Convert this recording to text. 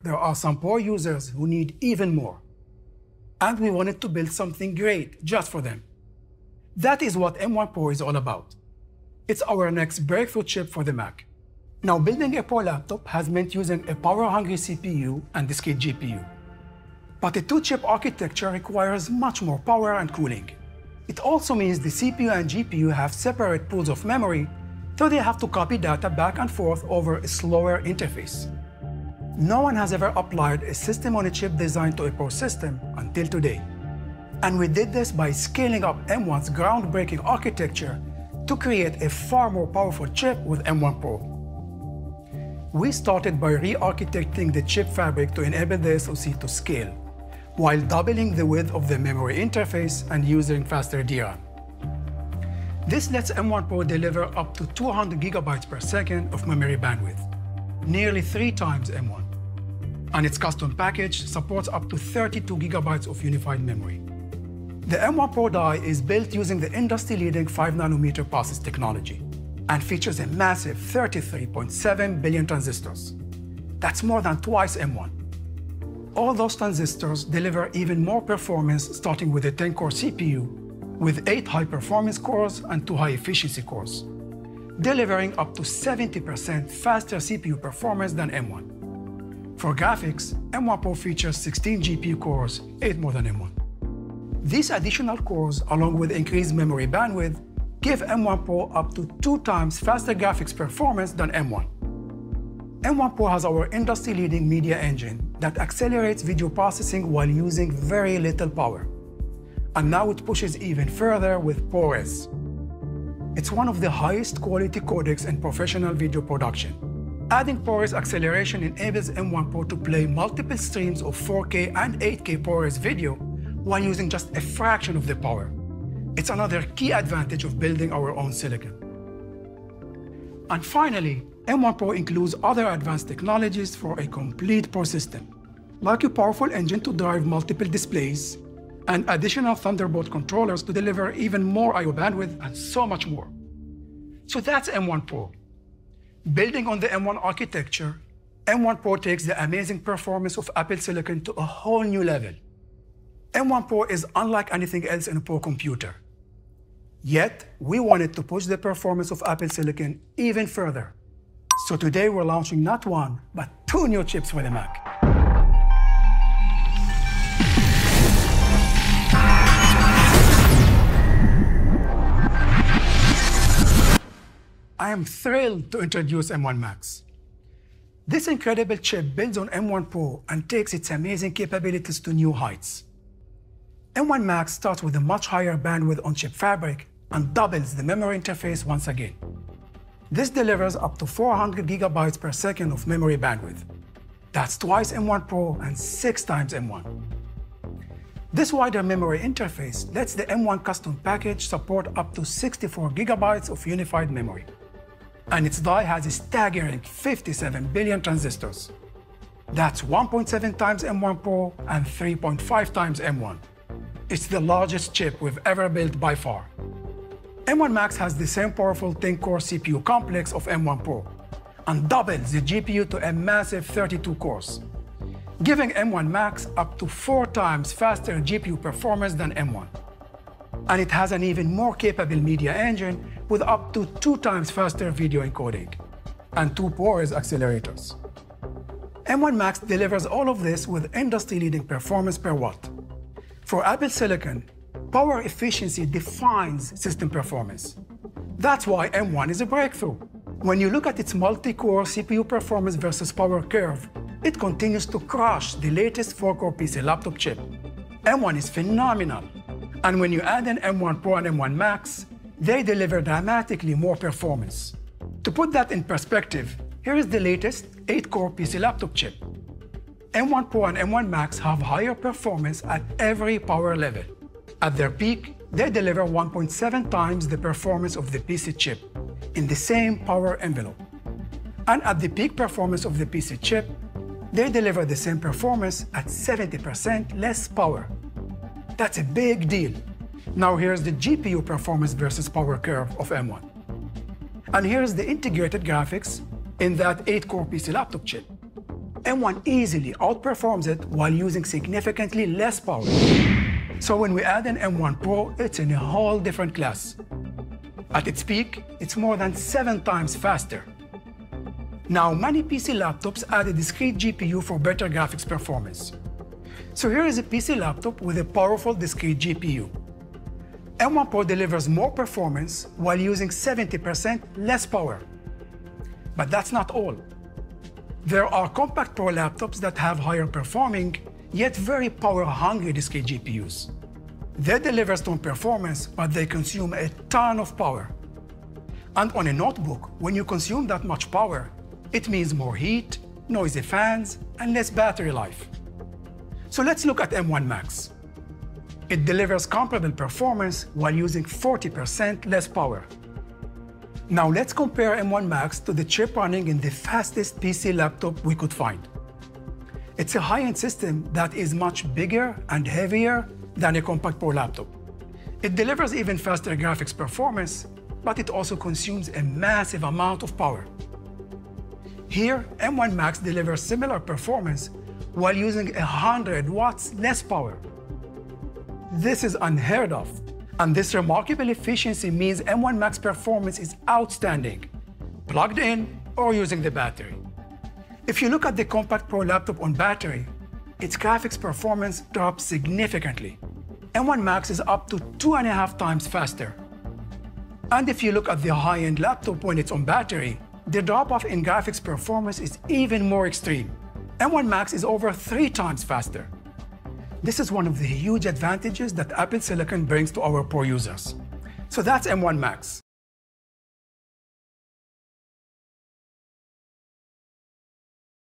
there are some poor users who need even more. And we wanted to build something great just for them. That is what M1 Pro is all about. It's our next breakthrough chip for the Mac. Now, building a Pro laptop has meant using a power-hungry CPU and discrete GPU. But a two-chip architecture requires much more power and cooling. It also means the CPU and GPU have separate pools of memory, so they have to copy data back and forth over a slower interface. No one has ever applied a system-on-a-chip design to a Pro system until today. And we did this by scaling up M1's groundbreaking architecture to create a far more powerful chip with M1 Pro. We started by re-architecting the chip fabric to enable the SoC to scale, while doubling the width of the memory interface and using faster DRAM. This lets M1 Pro deliver up to 200 GB per second of memory bandwidth, nearly 3 times M1. And its custom package supports up to 32 GB of unified memory. The M1 Pro die is built using the industry-leading 5nm process technology and features a massive 33.7 billion transistors. That's more than twice M1. All those transistors deliver even more performance, starting with a 10-core CPU with 8 high-performance cores and 2 high-efficiency cores, delivering up to 70% faster CPU performance than M1. For graphics, M1 Pro features 16 GPU cores, 8 more than M1. These additional cores, along with increased memory bandwidth, give M1 Pro up to 2 times faster graphics performance than M1. M1 Pro has our industry-leading media engine that accelerates video processing while using very little power. And now it pushes even further with ProRes. It's one of the highest quality codecs in professional video production. Adding ProRes acceleration enables M1 Pro to play multiple streams of 4K and 8K ProRes video while using just a fraction of the power. It's another key advantage of building our own silicon. And finally, M1 Pro includes other advanced technologies for a complete Pro system, like a powerful engine to drive multiple displays, and additional Thunderbolt controllers to deliver even more I/O bandwidth, and so much more. So that's M1 Pro. Building on the M1 architecture, M1 Pro takes the amazing performance of Apple Silicon to a whole new level. M1 Pro is unlike anything else in a Pro computer. Yet, we wanted to push the performance of Apple Silicon even further. So today we're launching not 1, but 2 new chips for the Mac. I am thrilled to introduce M1 Max. This incredible chip builds on M1 Pro and takes its amazing capabilities to new heights. M1 Max starts with a much higher bandwidth on-chip fabric and doubles the memory interface once again. This delivers up to 400 GB per second of memory bandwidth. That's twice M1 Pro and 6 times M1. This wider memory interface lets the M1 custom package support up to 64 GB of unified memory. And its die has a staggering 57 billion transistors. That's 1.7 times M1 Pro and 3.5 times M1. It's the largest chip we've ever built by far. M1 Max has the same powerful 10-core CPU complex of M1 Pro and doubles the GPU to a massive 32 cores, giving M1 Max up to 4 times faster GPU performance than M1. And it has an even more capable media engine with up to 2 times faster video encoding and 2 ProRes accelerators. M1 Max delivers all of this with industry-leading performance per watt. For Apple Silicon, power efficiency defines system performance. That's why M1 is a breakthrough. When you look at its multi-core CPU performance versus power curve, it continues to crush the latest 4-core PC laptop chip. M1 is phenomenal. And when you add an M1 Pro and M1 Max, they deliver dramatically more performance. To put that in perspective, here is the latest 8-core PC laptop chip. M1 Pro and M1 Max have higher performance at every power level. At their peak, they deliver 1.7 times the performance of the PC chip in the same power envelope. And at the peak performance of the PC chip, they deliver the same performance at 70% less power. That's a big deal. Now here's the GPU performance versus power curve of M1. And here's the integrated graphics in that 8-core PC laptop chip. M1 easily outperforms it while using significantly less power. So when we add an M1 Pro, it's in a whole different class. At its peak, it's more than 7 times faster. Now, many PC laptops add a discrete GPU for better graphics performance. So here is a PC laptop with a powerful discrete GPU. M1 Pro delivers more performance while using 70% less power. But that's not all. There are compact Pro laptops that have higher performing, yet very power-hungry discrete GPUs. They deliver strong performance, but they consume a ton of power. And on a notebook, when you consume that much power, it means more heat, noisy fans, and less battery life. So let's look at M1 Max. It delivers comparable performance while using 40% less power. Now let's compare M1 Max to the chip running in the fastest PC laptop we could find. It's a high-end system that is much bigger and heavier than a compact Pro laptop. It delivers even faster graphics performance, but it also consumes a massive amount of power. Here, M1 Max delivers similar performance while using 100 watts less power. This is unheard of, and this remarkable efficiency means M1 Max performance is outstanding, plugged in or using the battery. If you look at the compact Pro laptop on battery, its graphics performance drops significantly. M1 Max is up to 2.5 times faster. And if you look at the high-end laptop when it's on battery, the drop-off in graphics performance is even more extreme. M1 Max is over 3 times faster. This is one of the huge advantages that Apple Silicon brings to our Pro users. So that's M1 Max.